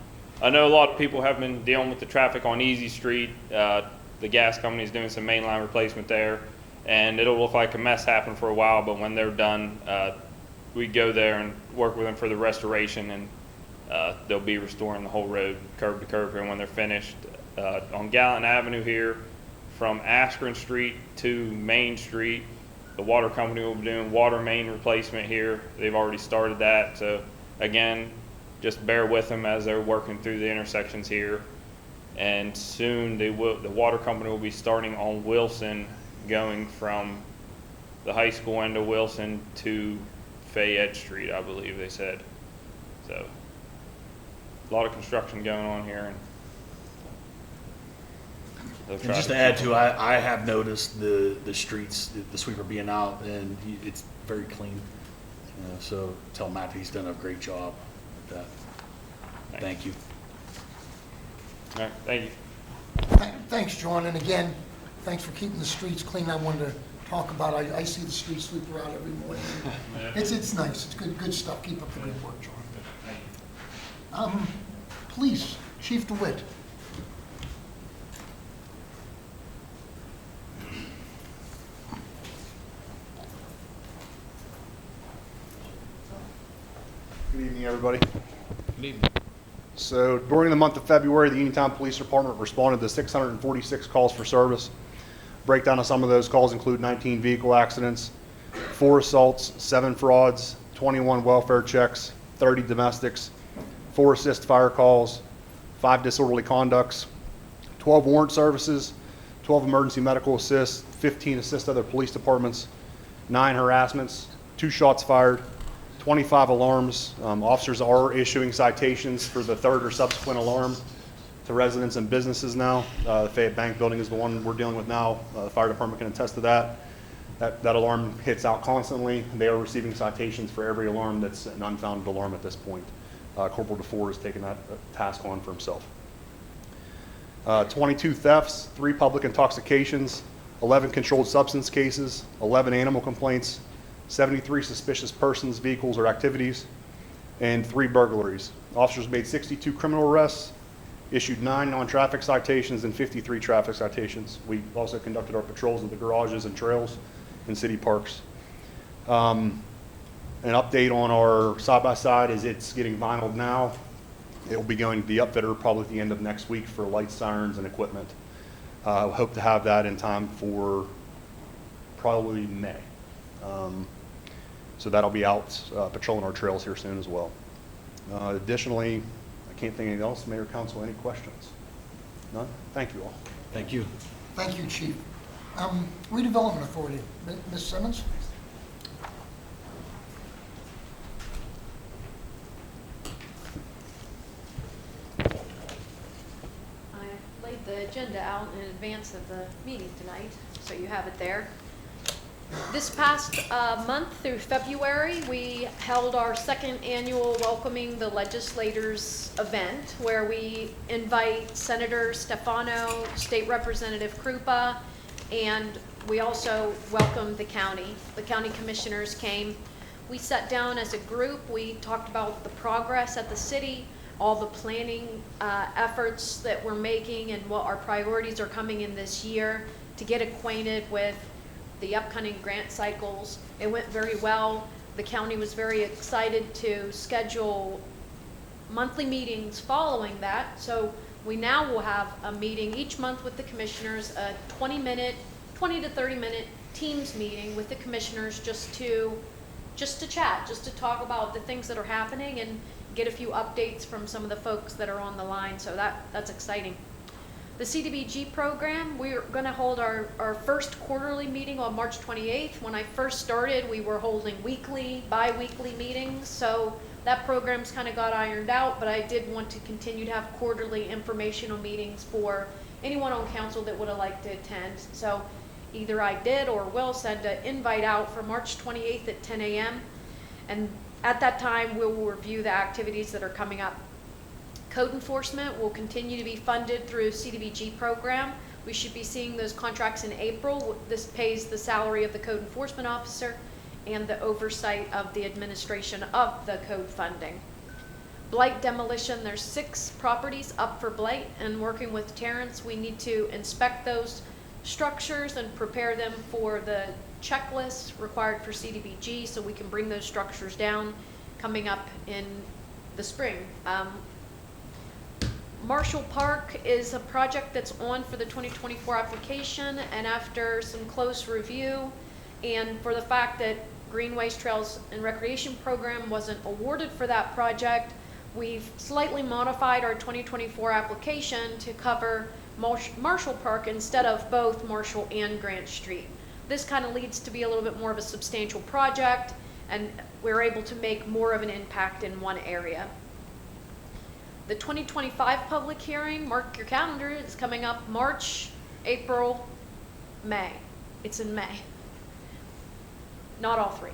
know a lot of people have been dealing with the traffic on Easy Street. The gas company is doing some mainline replacement there, and it'll look like a mess happened for a while, but when they're done, we go there and work with them for the restoration, and they'll be restoring the whole road curb to curb, and when they're finished, on Gallant Avenue here, from Askren Street to Main Street, the water company will be doing water main replacement here. They've already started that, so again, just bear with them as they're working through the intersections here. And soon the water company will be starting on Wilson, going from the high school end of Wilson to Fayette Street, I believe they said. So a lot of construction going on here, and And just to add to, I have noticed the streets, the sweeper being out, and it's very clean. So tell Matt he's done a great job with that. Thank you. all right, thank you. Thanks, John, and again, thanks for keeping the streets clean. I wanted to talk about, I see the street sweeper out every morning. It's nice, it's good stuff. Keep up the good work, John. Police, Chief DeWitt. Good evening, everybody. Good evening. So during the month of February, the Uniontown Police Department responded to 646 calls for service. Breakdown of some of those calls include 19 vehicle accidents, 4 assaults, 7 frauds, 21 welfare checks, 30 domestics, 4 assist fire calls, 5 disorderly conducts, 12 warrant services, 12 emergency medical assists, 15 assist other police departments, 9 harassments, 2 shots fired, 25 alarms. Officers are issuing citations for the 3rd or subsequent alarm to residents and businesses now. The Fayette Bank building is the one we're dealing with now. The fire department can attest to that. That alarm hits out constantly. They are receiving citations for every alarm that's an unfounded alarm at this point. Corporal DeFore has taken that task on for himself. 22 thefts, 3 public intoxications, 11 controlled substance cases, 11 animal complaints, 73 suspicious persons, vehicles, or activities, and 3 burglaries. Officers made 62 criminal arrests, issued 9 non-traffic citations, and 53 traffic citations. We also conducted our patrols of the garages and trails in city parks. An update on our side-by-side is it's getting vinyled now. It will be going to the upfitter probably at the end of next week for lights, sirens, and equipment. Hope to have that in time for probably May. So that'll be out patrolling our trails here soon as well. Additionally, I can't think of anything else. Mayor, Council, any questions? None? Thank you all. Thank you. Thank you, Chief. Redevelopment Authority, Ms. Simmons? I laid the agenda out in advance of the meeting tonight, so you have it there. This past month through February, we held our 2nd annual Welcoming the Legislators event, where we invite Senator Stefano, State Representative Krupa, and we also welcomed the county. The county commissioners came. We sat down as a group. We talked about the progress at the city, all the planning efforts that we're making and what our priorities are coming in this year, to get acquainted with the upcoming grant cycles. It went very well. The county was very excited to schedule monthly meetings following that. So we now will have a meeting each month with the commissioners, a 20 to 30 minute Teams meeting with the commissioners, just to chat, just to talk about the things that are happening and get a few updates from some of the folks that are on the line. So that's exciting. The CDBG program, we're going to hold our first quarterly meeting on March 28th. When I first started, we were holding weekly, bi-weekly meetings. So that program's kind of got ironed out, but I did want to continue to have quarterly informational meetings for anyone on council that would have liked to attend. So either I did or will send an invite out for March 28th at 10 a.m. And at that time, we will review the activities that are coming up. Code enforcement will continue to be funded through CDBG program. We should be seeing those contracts in April. This pays the salary of the code enforcement officer and the oversight of the administration of the code funding. Blight demolition, there's 6 properties up for blight, and working with Terrence, we need to inspect those structures and prepare them for the checklists required for CDBG so we can bring those structures down coming up in the spring. Marshall Park is a project that's on for the 2024 application, and after some close review and for the fact that Greenways Trails and Recreation Program wasn't awarded for that project, we've slightly modified our 2024 application to cover Marshall Park instead of both Marshall and Grant Street. This kind of leads to be a little bit more of a substantial project, and we're able to make more of an impact in one area. The 2025 public hearing, mark your calendar, is coming up March, April, May. It's in May. Not all 3.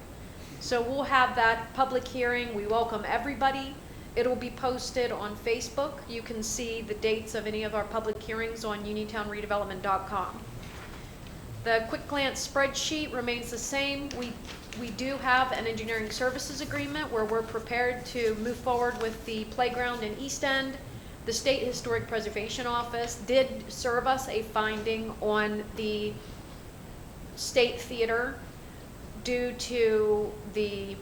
So we'll have that public hearing. We welcome everybody. It'll be posted on Facebook. You can see the dates of any of our public hearings on uniontownredevelopment.com. The quick glance spreadsheet remains the same. We do have an engineering services agreement where we're prepared to move forward with the playground in East End. The State Historic Preservation Office did serve us a finding on the State Theater due to the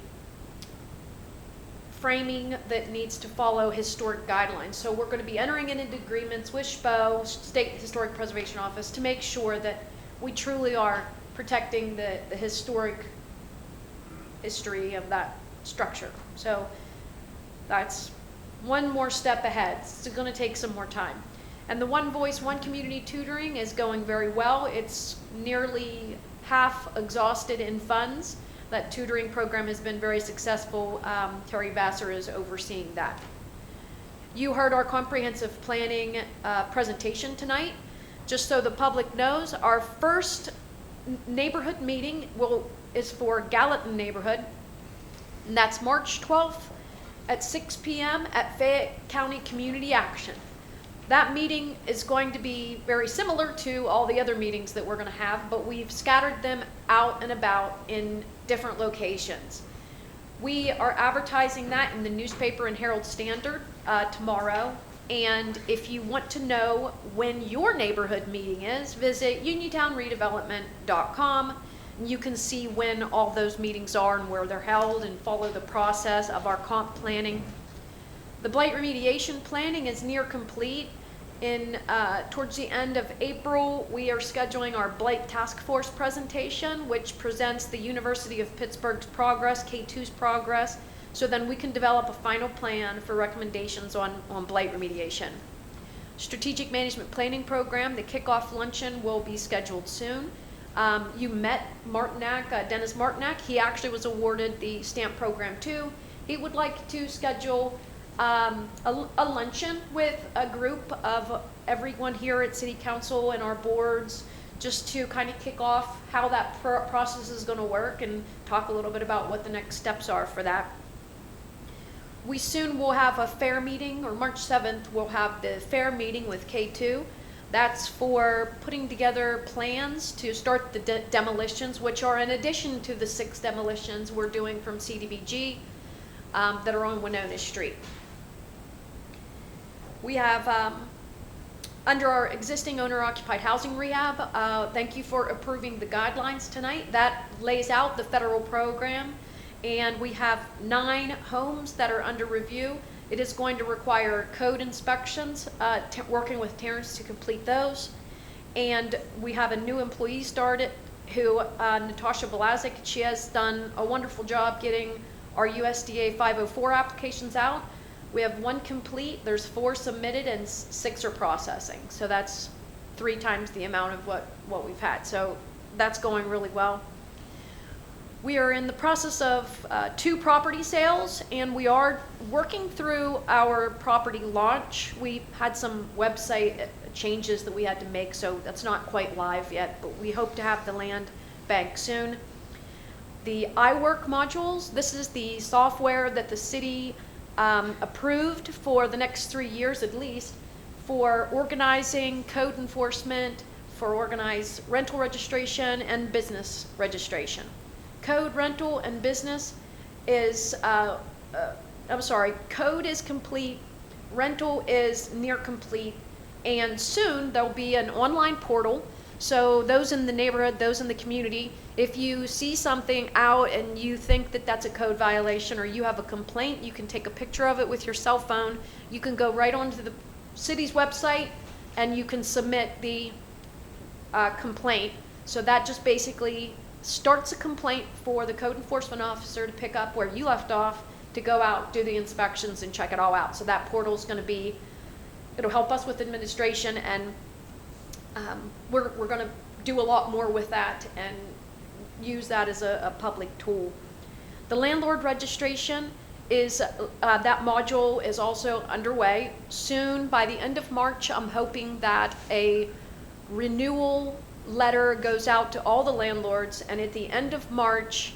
framing that needs to follow historic guidelines. So we're going to be entering into agreements with SHPO, State Historic Preservation Office, to make sure that we truly are protecting the historic history of that structure. So that's one more step ahead. It's going to take some more time. And the One Voice, One Community tutoring is going very well. It's nearly half exhausted in funds. That tutoring program has been very successful. Terry Vassar is overseeing that. You heard our comprehensive planning presentation tonight. Just so the public knows, our first neighborhood meeting is for Gallatin neighborhood, and that's March 12th at 6 p.m. at Fayette County Community Action. That meeting is going to be very similar to all the other meetings that we're going to have, but we've scattered them out and about in different locations. We are advertising that in the newspaper and Herald Standard tomorrow. And if you want to know when your neighborhood meeting is, visit uniontownredevelopment.com. You can see when all those meetings are and where they're held and follow the process of our comp planning. The blight remediation planning is near complete. Towards the end of April, we are scheduling our Blight Task Force presentation, which presents the University of Pittsburgh's progress, K2's progress, so then we can develop a final plan for recommendations on blight remediation. Strategic Management Planning Program, the kickoff luncheon will be scheduled soon. You met Martinac, Dennis Martinac. He actually was awarded the STAMP program too. He would like to schedule a luncheon with a group of everyone here at City Council and our boards, just to kind of kick off how that process is going to work and talk a little bit about what the next steps are for that. We soon will have a fair meeting, or March 7th, we'll have the fair meeting with K2. That's for putting together plans to start the demolitions, which are in addition to the 6 demolitions we're doing from CDBG that are on Winona Street. We have, under our existing owner-occupied housing rehab, thank you for approving the guidelines tonight. That lays out the federal program, and we have 9 homes that are under review. It is going to require code inspections, working with Terrence to complete those. And we have a new employee started who, Natasha Balazic, she has done a wonderful job getting our USDA 504 applications out. We have 1 complete, there's 4 submitted, and 6 are processing. So that's 3 times the amount of what we've had. So that's going really well. We are in the process of 2 property sales, and we are working through our property launch. We had some website changes that we had to make, so that's not quite live yet, but we hope to have the land bank soon. The iWork modules, this is the software that the city approved for the next 3 years at least for organizing, code enforcement, for organized rental registration and business registration. Code, rental, and business is, code is complete, rental is near complete, and soon there'll be an online portal. So those in the neighborhood, those in the community, if you see something out and you think that that's a code violation or you have a complaint, you can take a picture of it with your cell phone. You can go right onto the city's website and you can submit the complaint. So that just basically starts a complaint for the code enforcement officer to pick up where you left off, to go out, do the inspections, and check it all out. So that portal is going to be, it'll help us with administration, and we're going to do a lot more with that and use that as a public tool. The landlord registration is, that module is also underway. Soon, by the end of March, I'm hoping that a renewal letter goes out to all the landlords, and at the end of March,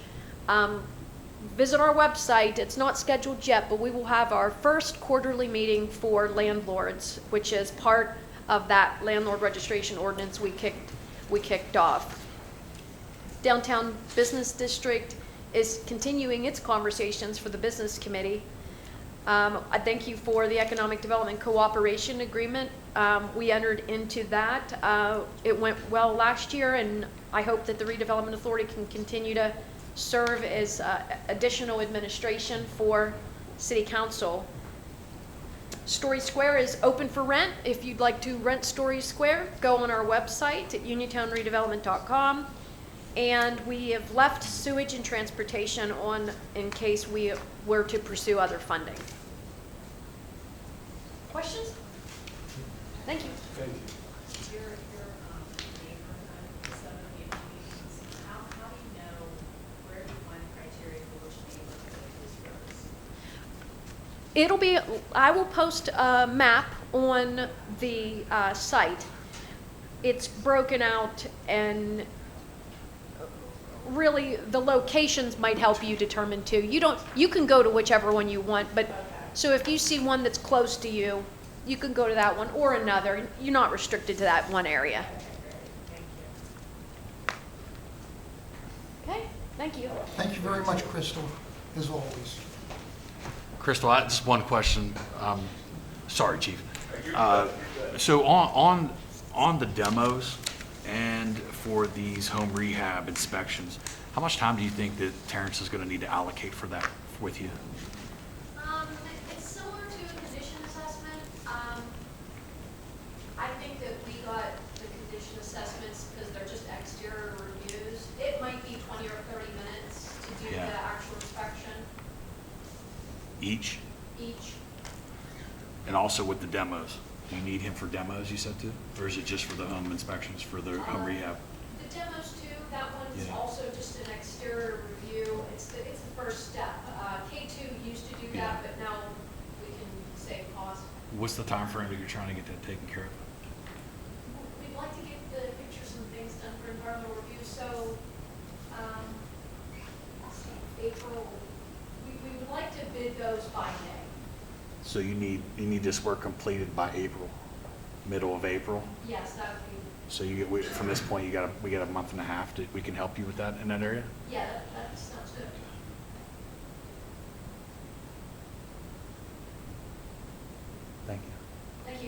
visit our website. It's not scheduled yet, but we will have our first quarterly meeting for landlords, which is part of that landlord registration ordinance we kicked off. Downtown Business District is continuing its conversations for the business committee. I thank you for the Economic Development Cooperation Agreement. We entered into that. It went well last year, and I hope that the Redevelopment Authority can continue to serve as additional administration for City Council. Story Square is open for rent. If you'd like to rent Story Square, go on our website at uniontownredevelopment.com. And we have left sewage and transportation on in case we were to pursue other funding. Questions? Thank you. Your neighbor kind of some of the meetings, how do you know where to find criteria for which neighborhood this goes? I will post a map on the site. It's broken out, and really the locations might help you determine too. You can go to whichever one you want, but so if you see one that's close to you, you can go to that one or another. You're not restricted to that one area. Okay, thank you. Thank you very much, Crystal, as always. Crystal, just one question. Sorry, Chief. So on the demos and for these home rehab inspections, how much time do you think that Terrence is going to need to allocate for that with you? It's similar to a condition assessment. I think that we got the condition assessments because they're just exterior reviews. It might be 20 or 30 minutes to do Yeah. the actual inspection Each? each. And also with the demos? Do you need him for demos, you said too? Or is it just for the home inspections, for the home rehab? The demos too, that one's Yeah. also just an exterior review. It's the first step. K2 used to do Yeah. that, but now we can save cost. What's the time frame that you're trying to get that taken care of? We'd like to get the pictures and things done for environmental review, so, let's see, April, we would like to bid those by May. So you need this work completed by April, middle of April? Yes, that would be, So from this point, we got a month and a half that we can help you with that in that area? yeah, that sounds good. Thank you.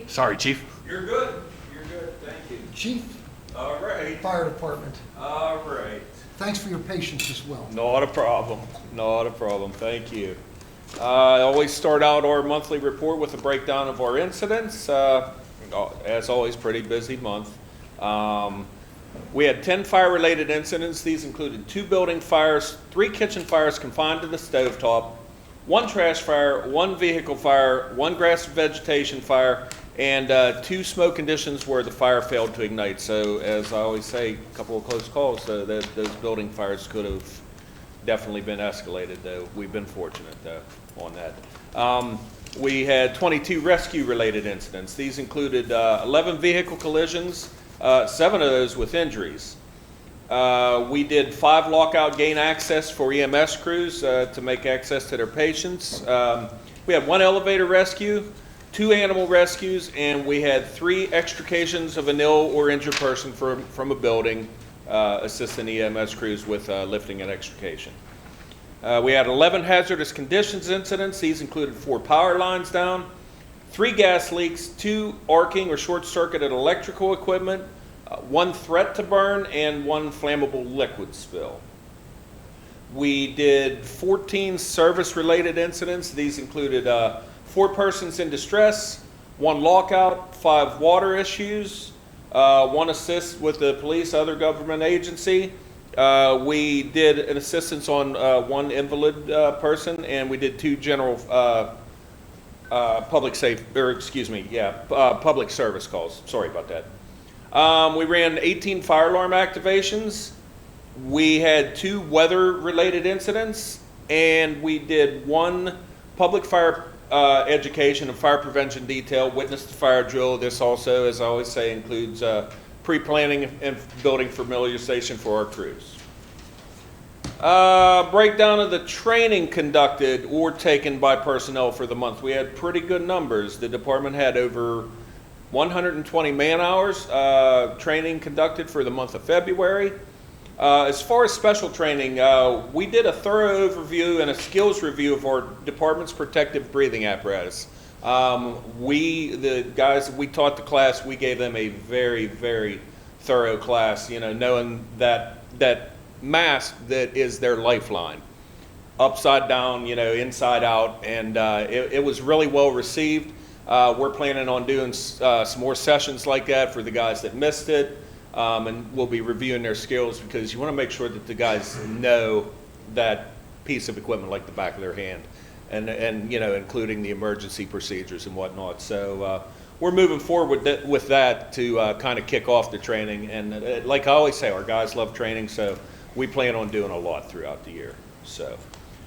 Chief. Sorry, Chief. You're good. You're good. Thank you. Chief, All right. Fire Department, All right. thanks for your patience as well. Not a problem. Not a problem. Thank you. I always start out our monthly report with a breakdown of our incidents. As always, pretty busy month. We had 10 fire-related incidents. These included 2 building fires, 3 kitchen fires confined to the stovetop, 1 trash fire, 1 vehicle fire, 1 grass vegetation fire, and 2 smoke conditions where the fire failed to ignite. So, as I always say, a couple of close calls. So those building fires could have definitely been escalated, though. We've been fortunate, though, on that. We had 22 rescue-related incidents. These included 11 vehicle collisions, 7 of those with injuries. We did 5 lockout gain access for EMS crews to make access to their patients. We had 1 elevator rescue, 2 animal rescues, and we had 3 extrications of an ill or injured person from a building, assisting EMS crews with lifting and extrication. We had 11 hazardous conditions incidents. These included 4 power lines down, 3 gas leaks, 2 arcing or short-circuited electrical equipment, 1 threat to burn, and 1 flammable liquid spill. We did 14 service-related incidents. These included 4 persons in distress, 1 lockout, 5 water issues, 1 assist with the police, other government agency. We did an assistance on 1 invalid person, and we did 2 general public service calls. Sorry about that. We ran 18 fire alarm activations. We had 2 weather-related incidents, and we did 1 public fire education and fire prevention detail, witness to fire drill. This also, as I always say, includes pre-planning and building familiarization for our crews. Breakdown of the training conducted or taken by personnel for the month. We had pretty good numbers. The department had over 120 man-hours training conducted for the month of February. As far as special training, we did a thorough overview and a skills review of our department's protective breathing apparatus. The guys we taught the class, we gave them a very, very thorough class, knowing that mask that is their lifeline. Upside down, inside out, and it was really well received. We're planning on doing some more sessions like that for the guys that missed it, and we'll be reviewing their skills because you want to make sure that the guys know that piece of equipment like the back of their hand, and including the emergency procedures and whatnot. So we're moving forward with that to kind of kick off the training. And like I always say, our guys love training, so we plan on doing a lot throughout the year. So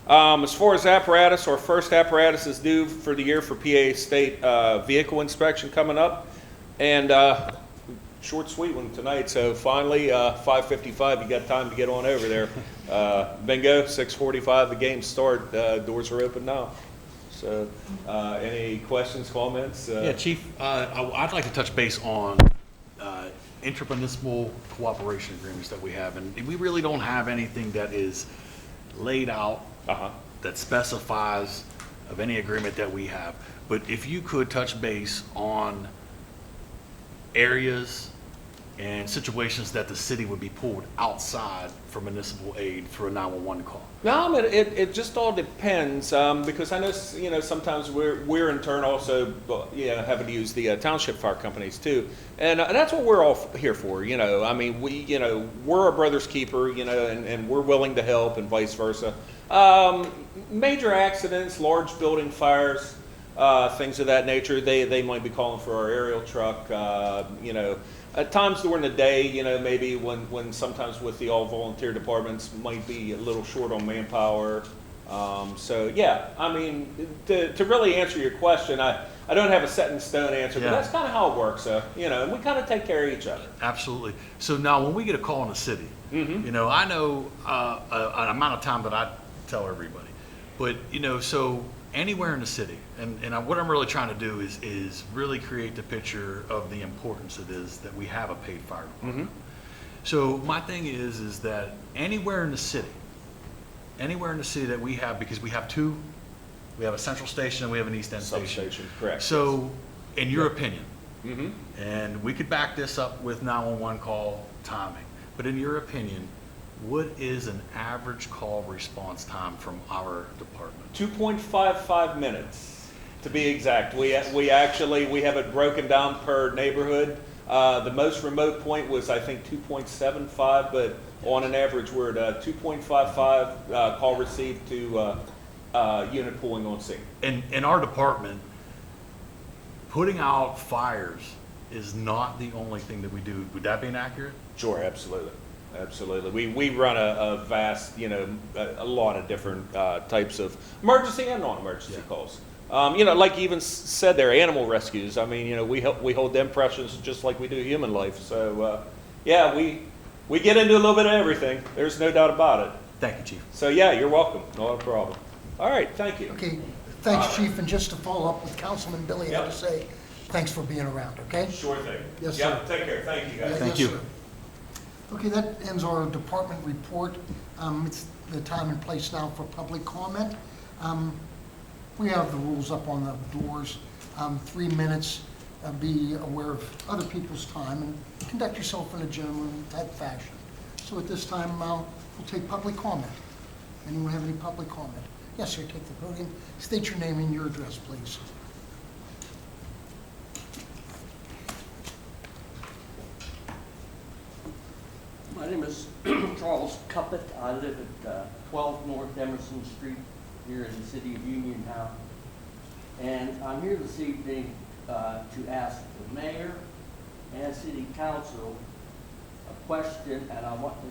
as far as apparatus, our first apparatus is due for the year for PA State vehicle inspection coming up. And short, sweet one tonight. So finally, 5:55, you got time to get on over there. Bingo, 6:45, the game start. Doors are open now. So any questions, comments? Yeah, Chief, I'd like to touch base on intermunicipal cooperation agreements that we have. And we really don't have anything that is laid out that specifies of any agreement that we have. But if you could touch base on areas and situations that the city would be pulled outside for municipal aid for a 911 call. No, it just all depends, because I know, sometimes we're in turn also, having to use the township fire companies too. And that's what we're all here for, I mean, we're a brother's keeper, and we're willing to help and vice versa. Major accidents, large building fires, things of that nature, they might be calling for our aerial truck, At times during the day, maybe when sometimes with the all-volunteer departments might be a little short on manpower. So yeah, I mean, to really answer your question, I don't have a set in stone answer, but that's kind of how it works. And we kind of take care of each other. Absolutely. So now when we get a call in the city, I know an amount of time that I tell everybody, but so anywhere in the city, and what I'm really trying to do is really create the picture of the importance it is that we have a paid fire department. So my thing is that anywhere in the city that we have, because we have 2, we have a central station and we have an east end station. Substation, correct. So in your opinion, Mm-hmm. and we could back this up with 911 call timing, but in your opinion, what is an average call response time from our department? 2.55 minutes, to be exact. We have it broken down per neighborhood. The most remote point was, I think, 2.75, but on an average, we're at 2.55 call received to unit pulling on scene. In our department, putting out fires is not the only thing that we do. Would that be inaccurate? Sure, absolutely. Absolutely. We run a vast, a lot of different types of emergency and non-emergency calls. Like you even said there, animal rescues. I mean, we hold them precious just like we do human life. So, we get into a little bit of everything. There's no doubt about it. Thank you, Chief. So, yeah, you're welcome. Not a problem. All right, thank you. Okay, thanks, Chief, and just to follow up with Councilman Billy, I have Yep. to say, thanks for being around, okay? Sure thing. Yes, Yeah, sir. take care. Thank you, guys. Thank Yes, you. sir. Okay, that ends our department report. It's the time and place now for public comment. We have the rules up on the doors. 3 minutes. Be aware of other people's time and conduct yourself in a gentleman-type fashion. So at this time, we'll take public comment. Anyone have any public comment? Yes, sir, take the podium. State your name and your address, please. My name is Charles Cuppet. I live at 12 North Emerson Street here in the city of Uniontown. And I'm here this evening to ask the mayor and city council a question, and I want to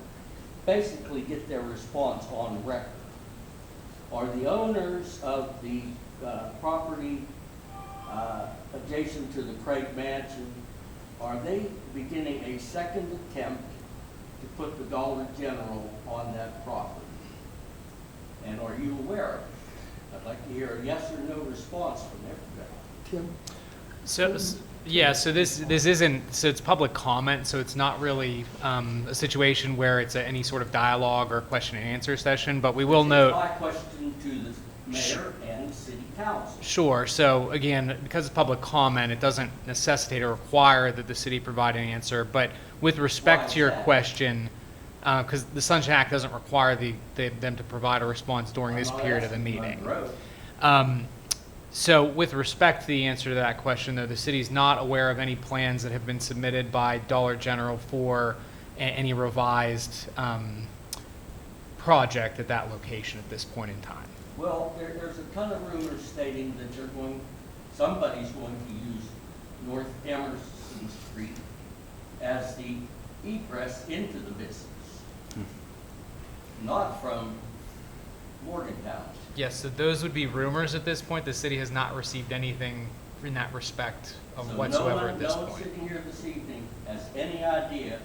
basically get their response on record. Are the owners of the property adjacent to the Craig Mansion, are they beginning a second attempt to put the Dollar General on that property? And are you aware of it? I'd like to hear a yes or no response from everybody. Tim? So this isn't, so it's public comment, so it's not really a situation where it's any sort of dialogue or question and answer session, but we will note. My question to the mayor and the city council. Sure. So again, because it's public comment, it doesn't necessitate or require that the city provide an answer. But with respect to your question, because the Sunshine Act doesn't require them to provide a response during this period of the meeting. So with respect to the answer to that question, though, the city is not aware of any plans that have been submitted by Dollar General for any revised project at that location at this point in time. Well, there's a ton of rumors stating that somebody's going to use North Emerson Street as the egress into the business, not from Morgantown. Yes, so those would be rumors at this point. The city has not received anything in that respect whatsoever at this No one point. sitting here this evening has any idea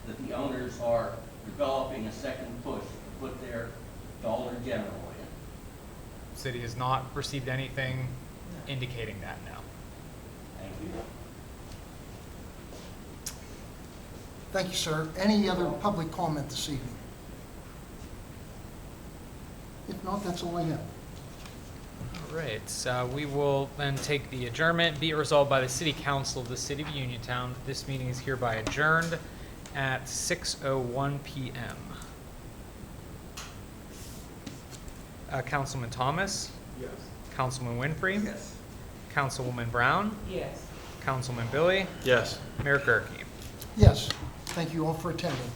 that the owners are developing a second push to put their Dollar General in. The city has not received anything indicating that, no. Thank you. Thank you, sir. Any other public comment this evening? If not, that's all I have. All right, so we will then take the adjournment. Be it resolved by the City Council of the City of Uniontown, this meeting is hereby adjourned at 6:01 p.m. Councilman Thomas? Yes. Councilman Winfrey? Yes. Councilwoman Brown? Yes. Councilman Billy? Yes. Mayor Gurke? Yes, thank you all for attending.